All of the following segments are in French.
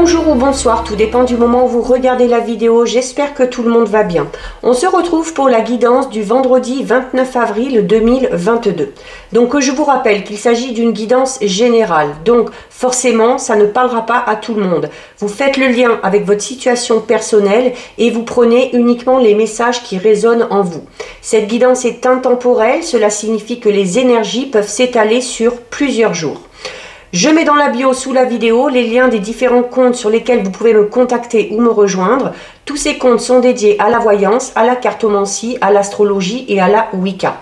Bonjour ou bonsoir, tout dépend du moment où vous regardez la vidéo, j'espère que tout le monde va bien. On se retrouve pour la guidance du vendredi 29 avril 2022. Donc je vous rappelle qu'il s'agit d'une guidance générale, donc forcément ça ne parlera pas à tout le monde. Vous faites le lien avec votre situation personnelle et vous prenez uniquement les messages qui résonnent en vous. Cette guidance est intemporelle, cela signifie que les énergies peuvent s'étaler sur plusieurs jours. Je mets dans la bio sous la vidéo les liens des différents comptes sur lesquels vous pouvez me contacter ou me rejoindre. Tous ces comptes sont dédiés à la voyance, à la cartomancie, à l'astrologie et à la Wicca.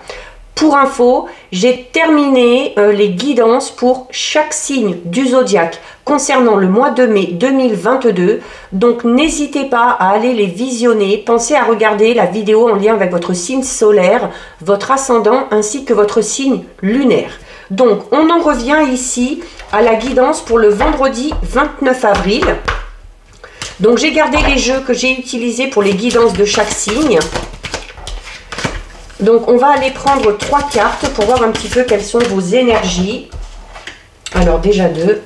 Pour info, j'ai terminé les guidances pour chaque signe du zodiaque concernant le mois de mai 2022. Donc n'hésitez pas à aller les visionner. Pensez à regarder la vidéo en lien avec votre signe solaire, votre ascendant ainsi que votre signe lunaire. Donc on en revient ici à la guidance pour le vendredi 29 avril. Donc j'ai gardé les jeux que j'ai utilisés pour les guidances de chaque signe. Donc on va aller prendre 3 cartes pour voir un petit peu quelles sont vos énergies. Alors déjà 2.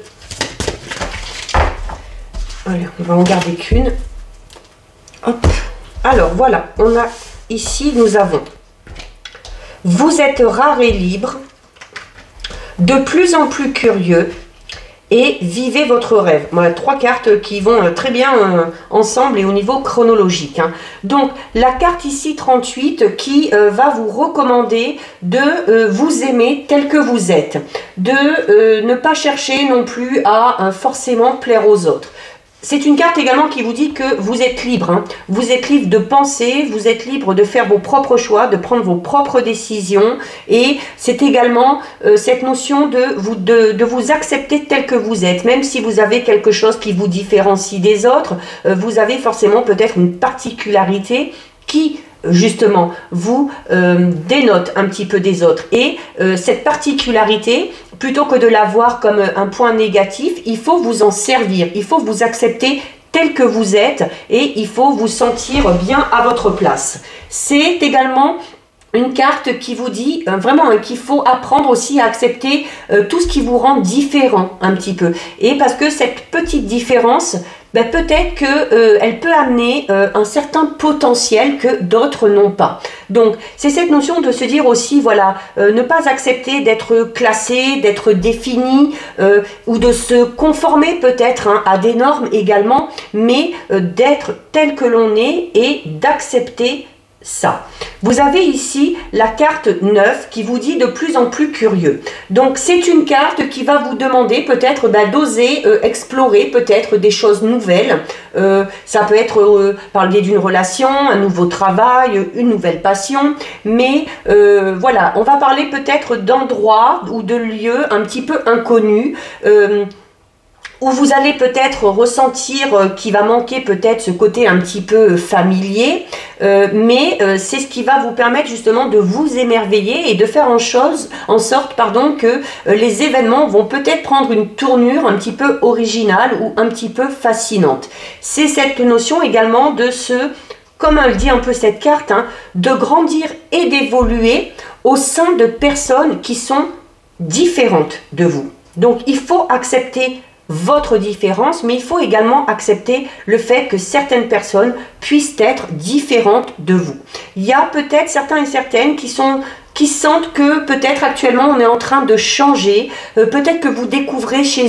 Allez, on va en garder qu'une. Hop. Alors voilà, on a ici, nous avons « Vous êtes rare et libre ». De plus en plus curieux et vivez votre rêve. Voilà, 3 cartes qui vont très bien ensemble et au niveau chronologique. Donc la carte ici 38 qui va vous recommander de vous aimer tel que vous êtes, de ne pas chercher non plus à forcément plaire aux autres. C'est une carte également qui vous dit que vous êtes libre. Vous êtes libre de penser, vous êtes libre de faire vos propres choix, de prendre vos propres décisions. Et c'est également cette notion de vous accepter tel que vous êtes. Même si vous avez quelque chose qui vous différencie des autres, vous avez forcément peut-être une particularité qui justement vous dénote un petit peu des autres. Et cette particularité, plutôt que de la voir comme un point négatif, il faut vous en servir, il faut vous accepter tel que vous êtes et il faut vous sentir bien à votre place. C'est également une carte qui vous dit vraiment qu'il faut apprendre aussi à accepter tout ce qui vous rend différent un petit peu. Et parce que cette petite différence, ben peut-être qu'elle peut amener un certain potentiel que d'autres n'ont pas. Donc, c'est cette notion de se dire aussi, voilà, ne pas accepter d'être classé, d'être défini, ou de se conformer peut-être à des normes également, mais d'être tel que l'on est et d'accepter ça. Vous avez ici la carte 9 qui vous dit de plus en plus curieux. Donc c'est une carte qui va vous demander peut-être d'oser explorer peut-être des choses nouvelles. Ça peut être parler d'une relation, un nouveau travail, une nouvelle passion. Mais voilà, on va parler peut-être d'endroits ou de lieux un petit peu inconnus. Où vous allez peut-être ressentir qu'il va manquer peut-être ce côté un petit peu familier, mais c'est ce qui va vous permettre justement de vous émerveiller et de faire en sorte que les événements vont peut-être prendre une tournure un petit peu originale ou un petit peu fascinante. C'est cette notion également de comme elle dit un peu cette carte, de grandir et d'évoluer au sein de personnes qui sont différentes de vous. Donc il faut accepter votre différence, mais il faut également accepter le fait que certaines personnes puissent être différentes de vous. Il y a peut-être certains et certaines qui sentent que peut-être actuellement on est en train de changer, peut-être que vous découvrez chez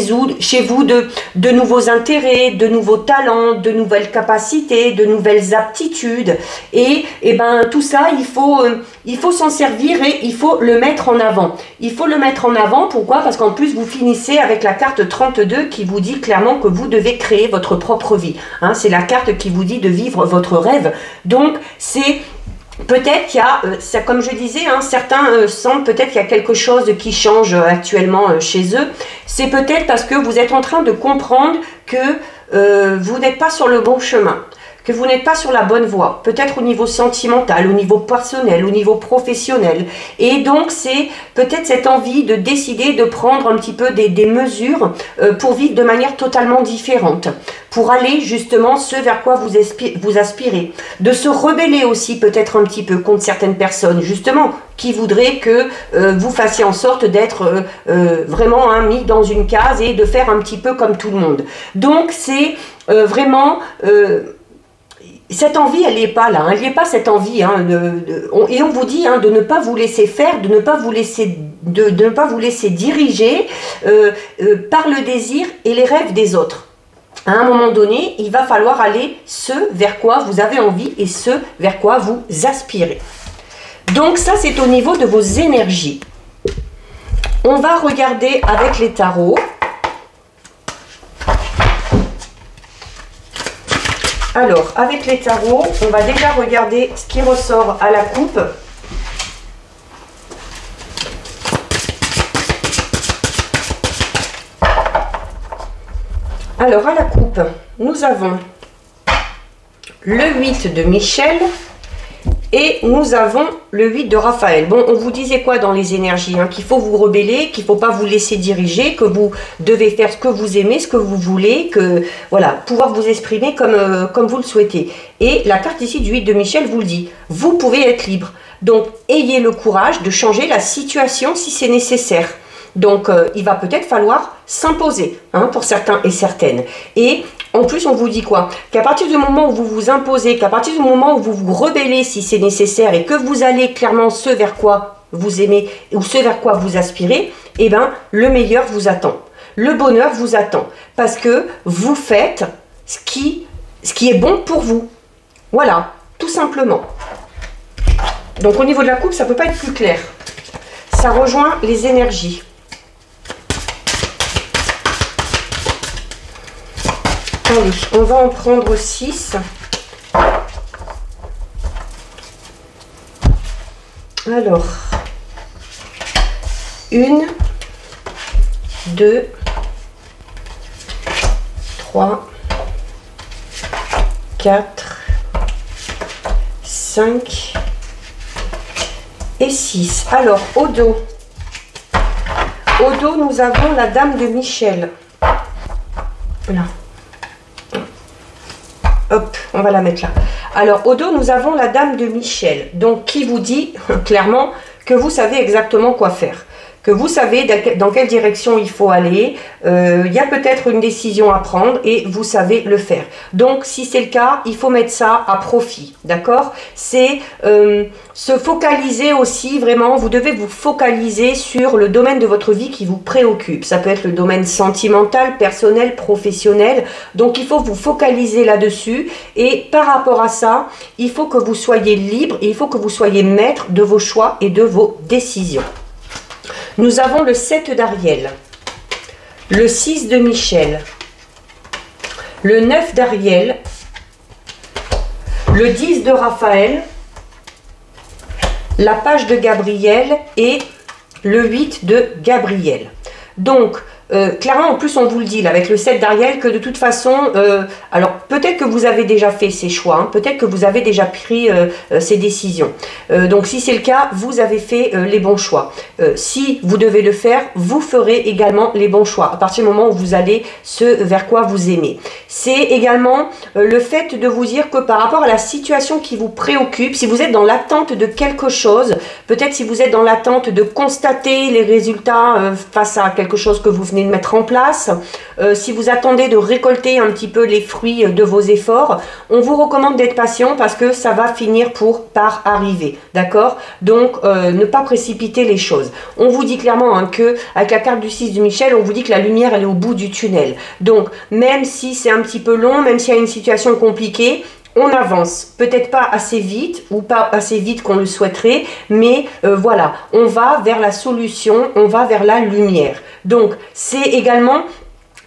vous de nouveaux intérêts, de nouveaux talents, de nouvelles capacités, de nouvelles aptitudes et ben tout ça il faut s'en servir et il faut le mettre en avant. Il faut le mettre en avant, pourquoi? Parce qu'en plus vous finissez avec la carte 32 qui vous dit clairement que vous devez créer votre propre vie. C'est la carte qui vous dit de vivre votre rêve. Donc c'est peut-être qu'il y a, comme je disais, certains sentent peut-être qu'il y a quelque chose qui change actuellement chez eux. C'est peut-être parce que vous êtes en train de comprendre que vous n'êtes pas sur le bon chemin, que vous n'êtes pas sur la bonne voie, peut-être au niveau sentimental, au niveau personnel, au niveau professionnel. Et donc, c'est peut-être cette envie de décider de prendre un petit peu des mesures pour vivre de manière totalement différente, pour aller justement ce vers quoi vous aspirez, de se rebeller aussi peut-être un petit peu contre certaines personnes, justement, qui voudraient que vous fassiez en sorte d'être vraiment mis dans une case et de faire un petit peu comme tout le monde. Donc, c'est vraiment... cette envie, elle n'est pas là, hein, elle n'y est pas cette envie, hein, et on vous dit de ne pas vous laisser faire, de ne pas vous laisser, de ne pas vous laisser diriger par le désir et les rêves des autres. À un moment donné, il va falloir aller ce vers quoi vous avez envie et ce vers quoi vous aspirez. Donc ça, c'est au niveau de vos énergies. On va regarder avec les tarots. Alors, avec les tarots, on va déjà regarder ce qui ressort à la coupe. Alors, à la coupe, nous avons le 8 de Michel et nous avons le 8 de Raphaël. Bon, on vous disait quoi dans les énergies, hein, qu'il faut vous rebeller, qu'il ne faut pas vous laisser diriger, que vous devez faire ce que vous aimez, ce que vous voulez, que voilà, pouvoir vous exprimer comme vous le souhaitez. Et la carte ici du 8 de Michel vous le dit, vous pouvez être libre. Donc, ayez le courage de changer la situation si c'est nécessaire. Donc, il va peut-être falloir s'imposer, hein, pour certains et certaines. Et en plus, on vous dit quoi? Qu'à partir du moment où vous vous imposez, qu'à partir du moment où vous vous rebellez si c'est nécessaire et que vous allez clairement ce vers quoi vous aimez ou ce vers quoi vous aspirez, eh bien, le meilleur vous attend. Le bonheur vous attend. Parce que vous faites ce qui est bon pour vous. Voilà, tout simplement. Donc, au niveau de la coupe, ça ne peut pas être plus clair. Ça rejoint les énergies. Allez, on va en prendre 6. Alors, 1, 2, 3, 4, 5 et 6. Alors, au dos, nous avons la dame de Michel. Là. Hop, on va la mettre là. Alors, au dos, nous avons la dame de Michel. Donc, qui vous dit clairement que vous savez exactement quoi faire. Que vous savez dans quelle direction il faut aller. Il y a peut-être une décision à prendre et vous savez le faire. Donc, si c'est le cas, il faut mettre ça à profit. D'accord? C'est se focaliser aussi, vraiment, vous devez vous focaliser sur le domaine de votre vie qui vous préoccupe. Ça peut être le domaine sentimental, personnel, professionnel. Donc, il faut vous focaliser là-dessus. Et par rapport à ça, il faut que vous soyez libre et il faut que vous soyez maître de vos choix et de vos décisions. Nous avons le 7 d'Ariel, le 6 de Michel, le 9 d'Ariel, le 10 de Raphaël, la page de Gabriel et le 8 de Gabriel. Donc, clairement, en plus, on vous le dit, là, avec le 7 d'Ariel, que de toute façon, alors peut-être que vous avez déjà fait ces choix, hein, peut-être que vous avez déjà pris ces décisions. Donc, si c'est le cas, vous avez fait les bons choix. Si vous devez le faire, vous ferez également les bons choix, à partir du moment où vous allez ce vers quoi vous aimez. C'est également le fait de vous dire que par rapport à la situation qui vous préoccupe, si vous êtes dans l'attente de quelque chose, peut-être si vous êtes dans l'attente de constater les résultats face à quelque chose que vous venez de mettre en place, si vous attendez de récolter un petit peu les fruits de vos efforts, on vous recommande d'être patient parce que ça va finir par arriver, d'accord? Donc, ne pas précipiter les choses. On vous dit clairement hein, que avec la carte du 6 de Michel, on vous dit que la lumière, elle est au bout du tunnel. Donc, même si c'est un petit peu long, même s'il y a une situation compliquée, on avance, peut-être pas assez vite ou pas assez vite qu'on le souhaiterait, mais voilà, on va vers la solution, on va vers la lumière. Donc, c'est également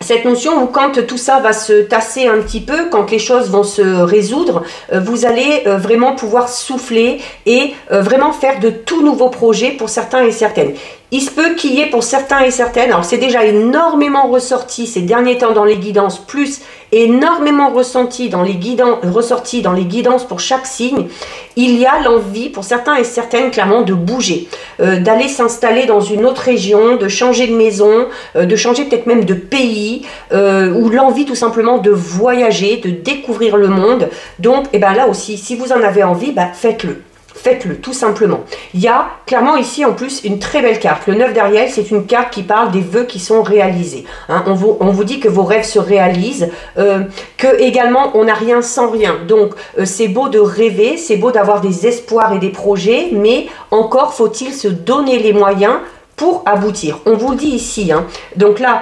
cette notion où quand tout ça va se tasser un petit peu, quand les choses vont se résoudre, vous allez vraiment pouvoir souffler et vraiment faire de tout nouveaux projets pour certains et certaines. Il se peut qu'il y ait pour certains et certaines, alors c'est déjà énormément ressorti ces derniers temps dans les guidances, plus énormément ressorti dans les guidances pour chaque signe, il y a l'envie pour certains et certaines clairement de bouger, d'aller s'installer dans une autre région, de changer de maison, de changer peut-être même de pays, ou l'envie tout simplement de voyager, de découvrir le monde. Donc et ben là aussi, si vous en avez envie, ben, faites-le. Faites-le, tout simplement. Il y a clairement ici en plus une très belle carte. Le 9 d'Ariel, c'est une carte qui parle des vœux qui sont réalisés. Hein, on vous dit que vos rêves se réalisent, que également on n'a rien sans rien. Donc c'est beau de rêver, c'est beau d'avoir des espoirs et des projets, mais encore faut-il se donner les moyens pour aboutir. On vous le dit ici. Hein. Donc là,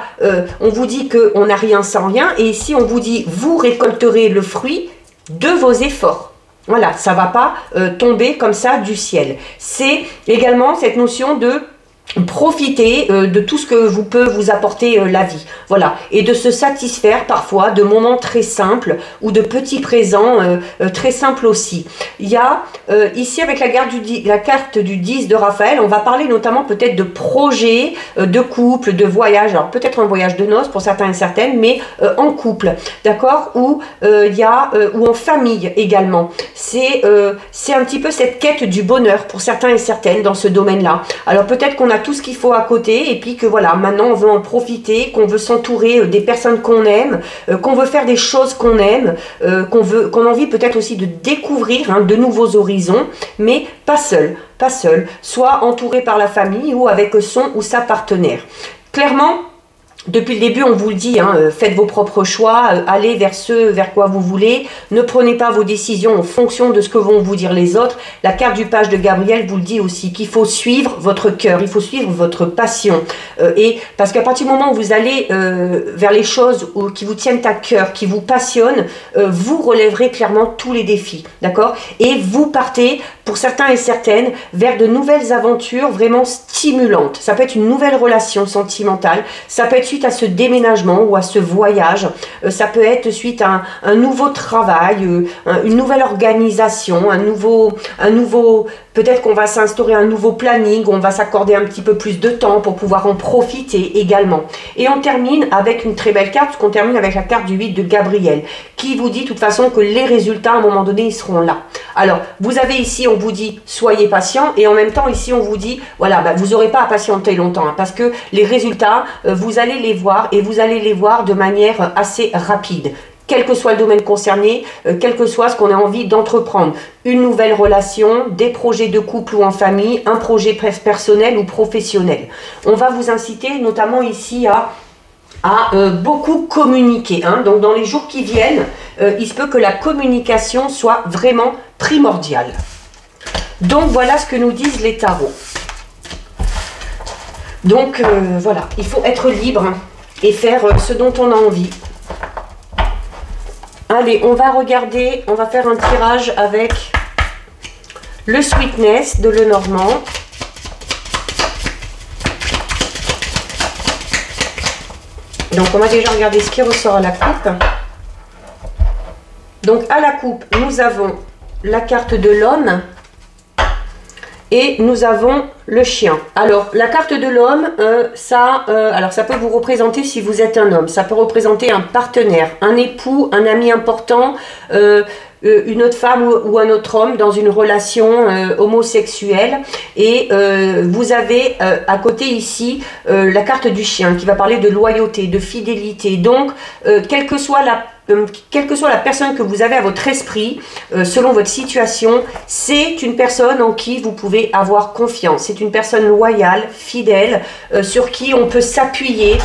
on vous dit qu'on n'a rien sans rien. Et ici, on vous dit, vous récolterez le fruit de vos efforts. Voilà, ça ne va pas tomber comme ça du ciel. C'est également cette notion de profiter de tout ce que peut vous apporter la vie. Voilà, et de se satisfaire parfois de moments très simples ou de petits présents très simples aussi. Il y a ici avec la carte du 10 de Raphaël, on va parler notamment peut-être de projets, de couple, de voyage. Alors peut-être un voyage de noces pour certains et certaines, mais en couple, d'accord, ou ou en famille également. C'est un petit peu cette quête du bonheur pour certains et certaines dans ce domaine-là. Alors peut-être qu'on a tout ce qu'il faut à côté et puis que voilà, maintenant on veut en profiter, qu'on veut s'entourer des personnes qu'on aime, qu'on veut faire des choses qu'on aime, qu'on a envie peut-être aussi de découvrir hein, de nouveaux horizons, mais pas seul, soit entouré par la famille ou avec son ou sa partenaire. Clairement, depuis le début, on vous le dit, hein, faites vos propres choix, allez vers ce vers quoi vous voulez, ne prenez pas vos décisions en fonction de ce que vont vous dire les autres. La carte du page de Gabriel vous le dit aussi, qu'il faut suivre votre cœur, il faut suivre votre passion. Et parce qu'à partir du moment où vous allez vers les choses qui vous tiennent à cœur, qui vous passionnent, vous relèverez clairement tous les défis, d'accord? Et vous partez, pour certains et certaines, vers de nouvelles aventures vraiment stimulantes. Ça peut être une nouvelle relation sentimentale, ça peut être suite à ce déménagement ou à ce voyage, ça peut être suite à un nouveau travail, une nouvelle organisation, un nouveau peut-être qu'on va s'instaurer un nouveau planning, on va s'accorder un petit peu plus de temps pour pouvoir en profiter également. Et on termine avec une très belle carte, parce qu'on termine avec la carte du 8 de Gabriel, qui vous dit de toute façon que les résultats, à un moment donné, ils seront là. Alors, vous avez ici, on vous dit, soyez patient, et en même temps, ici, on vous dit, voilà, vous n'aurez pas à patienter longtemps, hein, parce que les résultats, vous allez les voir, et vous allez les voir de manière assez rapide. Quel que soit le domaine concerné, quel que soit ce qu'on a envie d'entreprendre. Une nouvelle relation, des projets de couple ou en famille, un projet personnel ou professionnel. On va vous inciter notamment ici à beaucoup communiquer. Hein. Donc dans les jours qui viennent, il se peut que la communication soit vraiment primordiale. Donc voilà ce que nous disent les tarots. Donc voilà, il faut être libre et faire ce dont on a envie. Allez, on va regarder, on va faire un tirage avec le Sweetness de Lenormand. Donc on va déjà regarder ce qui ressort à la coupe. Donc à la coupe, nous avons la carte de l'homme et nous avons le chien. Alors la carte de l'homme, alors ça peut vous représenter si vous êtes un homme, ça peut représenter un partenaire, un époux, un ami important, une autre femme ou un autre homme dans une relation homosexuelle. Et vous avez à côté ici la carte du chien qui va parler de loyauté, de fidélité. Donc quelle que soit la personne que vous avez à votre esprit, selon votre situation, c'est une personne en qui vous pouvez avoir confiance. C'est une personne loyale, fidèle, sur qui on peut s'appuyer,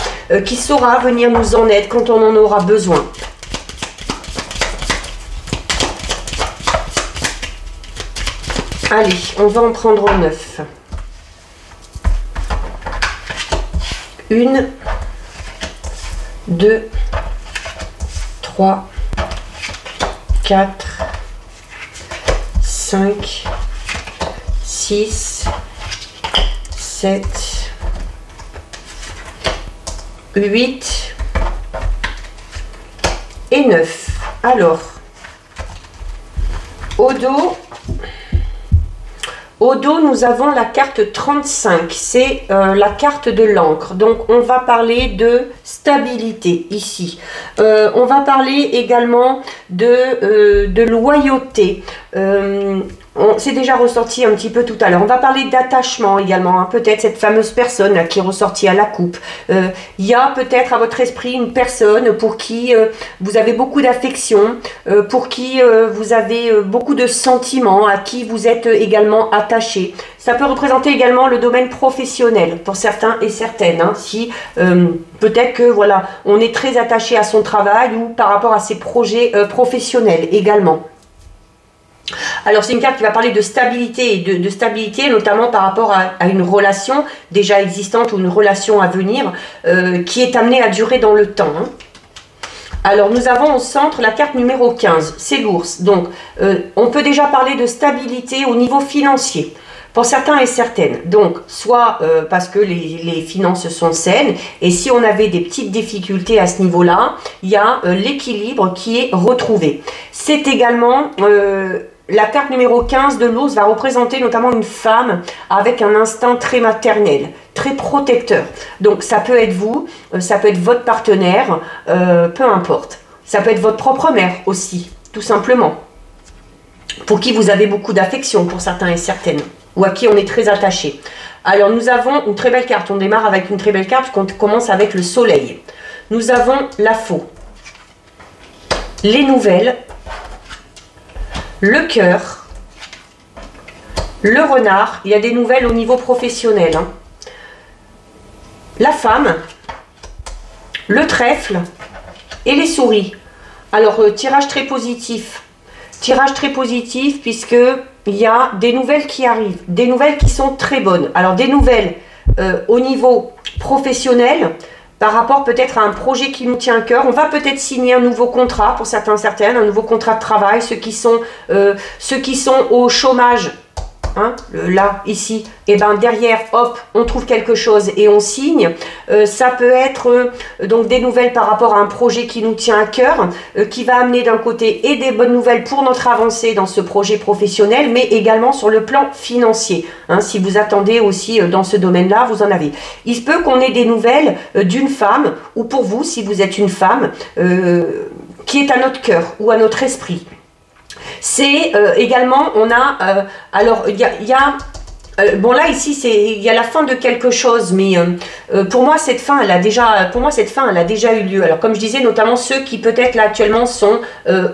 qui saura venir nous en aide quand on en aura besoin. Allez, on va en prendre 9. 1, 2, 3, 4, 5, 6, 7, 8 et 9. Alors, au dos, Au dos, nous avons la carte 35, c'est la carte de l'encre. Donc, on va parler de stabilité ici. On va parler également de loyauté. C'est déjà ressorti un petit peu tout à l'heure. On va parler d'attachement également, hein. Peut-être cette fameuse personne là, qui est ressortie à la coupe. Il y a peut-être à votre esprit une personne pour qui vous avez beaucoup d'affection, pour qui vous avez beaucoup de sentiments, à qui vous êtes également attaché. Ça peut représenter également le domaine professionnel pour certains et certaines. Hein, si peut-être que voilà, on est très attaché à son travail ou par rapport à ses projets professionnels également. Alors c'est une carte qui va parler de stabilité et de stabilité notamment par rapport à une relation déjà existante ou une relation à venir qui est amenée à durer dans le temps. Hein. Alors nous avons au centre la carte numéro 15, c'est l'ours. Donc on peut déjà parler de stabilité au niveau financier. Pour certains et certaines, donc soit parce que les finances sont saines, et si on avait des petites difficultés à ce niveau-là, il y a l'équilibre qui est retrouvé. C'est également la carte numéro 15 de l'ours va représenter notamment une femme avec un instinct très maternel, très protecteur. Donc ça peut être vous, ça peut être votre partenaire, peu importe. Ça peut être votre propre mère aussi, tout simplement. Pour qui vous avez beaucoup d'affection, pour certains et certaines, ou à qui on est très attaché. Alors nous avons une très belle carte, on démarre avec une très belle carte, puisqu'on commence avec le soleil. Nous avons la faux, les nouvelles, le cœur, le renard, il y a des nouvelles au niveau professionnel, hein. La femme, le trèfle et les souris. Alors tirage très positif. Tirage très positif puisque il y a des nouvelles qui arrivent, des nouvelles qui sont très bonnes. Alors des nouvelles au niveau professionnel, par rapport peut-être à un projet qui nous tient à cœur. On va peut-être signer un nouveau contrat pour certains, certaines, un nouveau contrat de travail, ceux qui sont au chômage. Hein, là, ici, et ben derrière, hop, on trouve quelque chose et on signe. Ça peut être donc des nouvelles par rapport à un projet qui nous tient à cœur, qui va amener d'un côté et des bonnes nouvelles pour notre avancée dans ce projet professionnel, mais également sur le plan financier. Hein, si vous attendez aussi dans ce domaine-là, vous en avez. Il se peut qu'on ait des nouvelles d'une femme, ou pour vous, si vous êtes une femme, qui est à notre cœur ou à notre esprit. C'est également, on a, alors il y a bon là ici il y a la fin de quelque chose, mais pour moi cette fin elle a déjà eu lieu. Alors comme je disais, notamment ceux qui peut-être là actuellement sont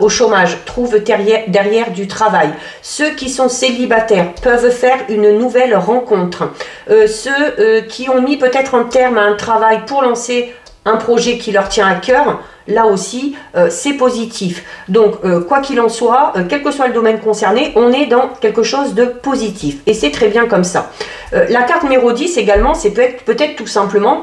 au chômage, trouvent derrière du travail. Ceux qui sont célibataires peuvent faire une nouvelle rencontre. Ceux qui ont mis peut-être un terme à un travail pour lancer un projet qui leur tient à cœur, là aussi, c'est positif. Donc, quoi qu'il en soit, quel que soit le domaine concerné, on est dans quelque chose de positif. Et c'est très bien comme ça. La carte numéro 10 également, c'est peut-être tout simplement,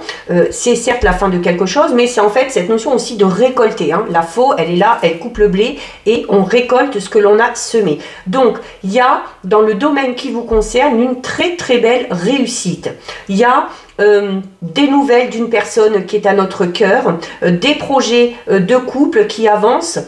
c'est certes la fin de quelque chose, mais c'est en fait cette notion aussi de récolter. Hein. La faux, elle est là, elle coupe le blé et on récolte ce que l'on a semé. Donc, il y a, dans le domaine qui vous concerne, une très très belle réussite. Il y a des nouvelles d'une personne qui est à notre cœur, des projets de couple qui avancent.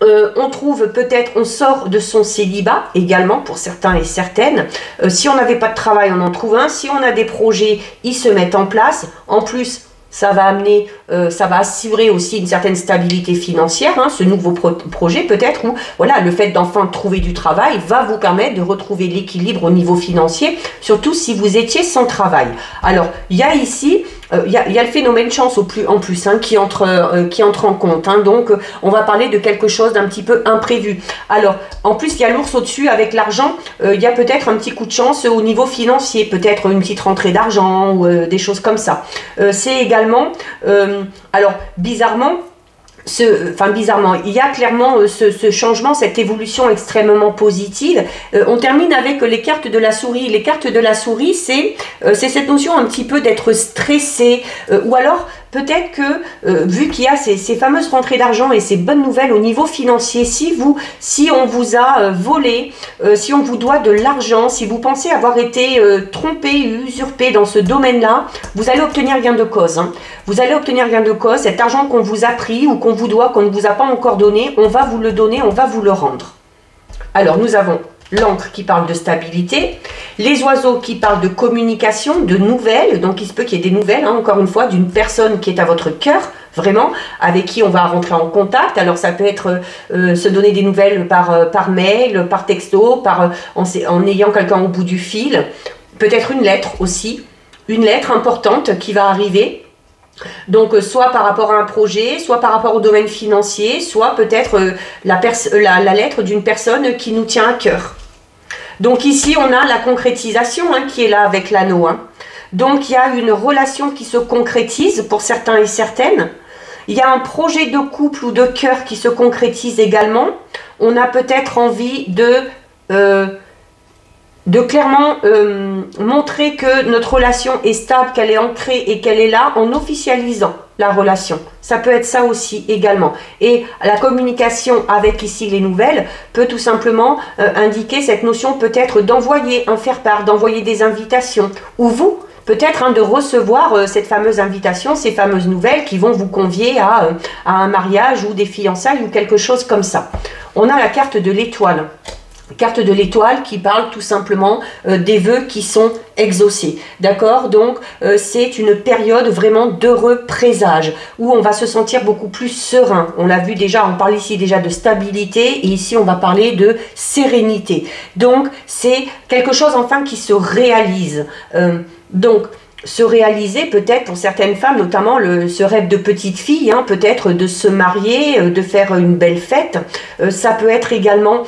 On trouve peut-être, on sort de son célibat également pour certains et certaines. Si on n'avait pas de travail, on en trouve un. Si on a des projets, ils se mettent en place. En plus, ça va amener, ça va assurer aussi une certaine stabilité financière, hein, ce nouveau projet peut-être, où voilà, le fait d'enfin trouver du travail va vous permettre de retrouver l'équilibre au niveau financier, surtout si vous étiez sans travail. Alors, il y a ici, il y a le phénomène chance en plus hein, qui entre en compte. Hein, donc, on va parler de quelque chose d'un petit peu imprévu. Alors, en plus, il y a l'ours au-dessus avec l'argent. Il y a peut-être un petit coup de chance au niveau financier, peut-être une petite rentrée d'argent ou des choses comme ça. C'est également alors bizarrement, il y a clairement ce changement, cette évolution extrêmement positive. On termine avec les cartes de la souris. Les cartes de la souris, c'est cette notion un petit peu d'être stressé, ou alors peut-être que, vu qu'il y a ces fameuses rentrées d'argent et ces bonnes nouvelles au niveau financier, si on vous a volé, si on vous doit de l'argent, si vous pensez avoir été trompé, usurpé dans ce domaine-là, vous allez obtenir gain de cause. Hein. Vous allez obtenir gain de cause. Cet argent qu'on vous a pris ou qu'on vous doit, qu'on ne vous a pas encore donné, on va vous le donner, on va vous le rendre. Alors, nous avons l'encre qui parle de stabilité, les oiseaux qui parlent de communication, de nouvelles, donc il se peut qu'il y ait des nouvelles, hein, encore une fois, d'une personne qui est à votre cœur, vraiment, avec qui on va rentrer en contact. Alors ça peut être se donner des nouvelles par mail, par texto, en ayant quelqu'un au bout du fil, peut-être une lettre aussi, une lettre importante qui va arriver. Donc soit par rapport à un projet, soit par rapport au domaine financier, soit peut-être la lettre d'une personne qui nous tient à cœur. Donc ici on a la concrétisation hein, qui est là avec l'anneau. Hein. Donc il y a une relation qui se concrétise pour certains et certaines. Il y a un projet de couple ou de cœur qui se concrétise également. On a peut-être envie de clairement montrer que notre relation est stable, qu'elle est ancrée et qu'elle est là en officialisant la relation. Ça peut être ça aussi également. Et la communication avec ici les nouvelles peut tout simplement indiquer cette notion peut-être d'envoyer un faire-part, d'envoyer des invitations. Ou vous, peut-être hein, de recevoir cette fameuse invitation, ces fameuses nouvelles qui vont vous convier à un mariage ou des fiançailles ou quelque chose comme ça. On a la carte de l'étoile. Carte de l'étoile qui parle tout simplement des vœux qui sont exaucés. D'accord? Donc, c'est une période vraiment d'heureux présage où on va se sentir beaucoup plus serein. On l'a vu déjà, on parle ici déjà de stabilité et ici on va parler de sérénité. Donc, c'est quelque chose enfin qui se réalise. Donc, se réaliser peut-être pour certaines femmes, notamment ce rêve de petite fille, hein, peut-être de se marier, de faire une belle fête. Ça peut être également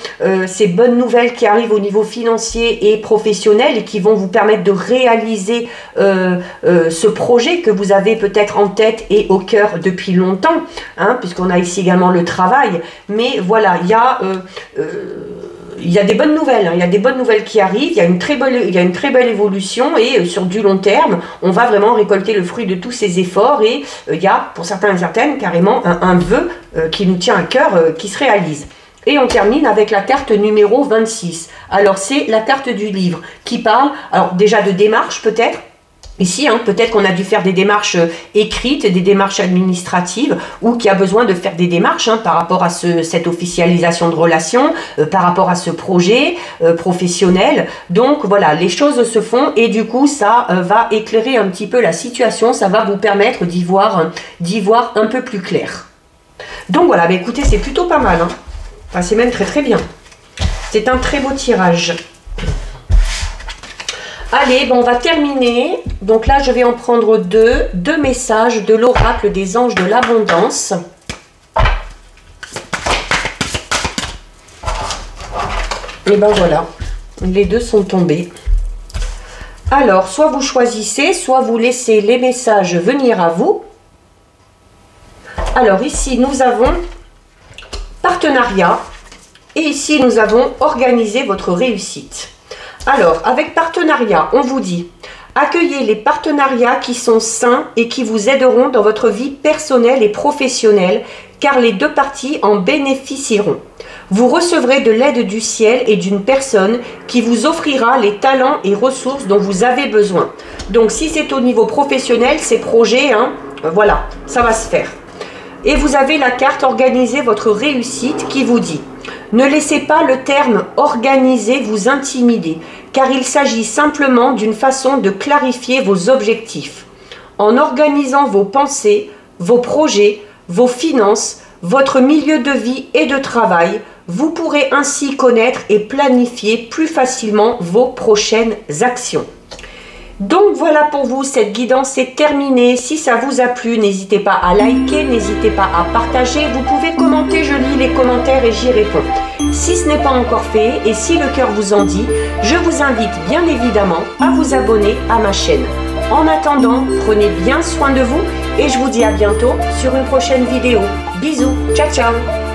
ces bonnes nouvelles qui arrivent au niveau financier et professionnel et qui vont vous permettre de réaliser ce projet que vous avez peut-être en tête et au cœur depuis longtemps, hein, puisqu'on a ici également le travail. Mais voilà, il y a des bonnes nouvelles, hein. Il y a des bonnes nouvelles qui arrivent, il y a une très belle évolution et sur du long terme, on va vraiment récolter le fruit de tous ces efforts et il y a pour certains et certaines carrément un vœu qui nous tient à cœur qui se réalise. Et on termine avec la carte numéro 26. Alors c'est la carte du livre qui parle, alors déjà de démarche peut-être. Ici, hein, peut-être qu'on a dû faire des démarches écrites, des démarches administratives, ou qui a besoin de faire des démarches hein, par rapport à cette officialisation de relation, par rapport à ce projet professionnel. Donc voilà, les choses se font et du coup, ça va éclairer un petit peu la situation, ça va vous permettre d'y voir un peu plus clair. Donc voilà, bah, écoutez, c'est plutôt pas mal. Hein. Enfin, c'est même très très bien. C'est un très beau tirage. Allez, bon, on va terminer. Donc là, je vais en prendre deux messages de l'oracle des anges de l'abondance. Et ben voilà, les deux sont tombés. Alors, soit vous choisissez, soit vous laissez les messages venir à vous. Alors ici, nous avons partenariat et ici, nous avons organisé votre réussite. Alors, avec partenariat, on vous dit, accueillez les partenariats qui sont sains et qui vous aideront dans votre vie personnelle et professionnelle, car les deux parties en bénéficieront. Vous recevrez de l'aide du ciel et d'une personne qui vous offrira les talents et ressources dont vous avez besoin. Donc, si c'est au niveau professionnel, ces projets, hein, voilà, ça va se faire. Et vous avez la carte organiser votre réussite qui vous dit « Ne laissez pas le terme « organiser » vous intimider, car il s'agit simplement d'une façon de clarifier vos objectifs. En organisant vos pensées, vos projets, vos finances, votre milieu de vie et de travail, vous pourrez ainsi connaître et planifier plus facilement vos prochaines actions. » Donc voilà pour vous, cette guidance est terminée. Si ça vous a plu, n'hésitez pas à liker, n'hésitez pas à partager. Vous pouvez commenter, je lis les commentaires et j'y réponds. Si ce n'est pas encore fait et si le cœur vous en dit, je vous invite bien évidemment à vous abonner à ma chaîne. En attendant, prenez bien soin de vous et je vous dis à bientôt sur une prochaine vidéo. Bisous, ciao ciao.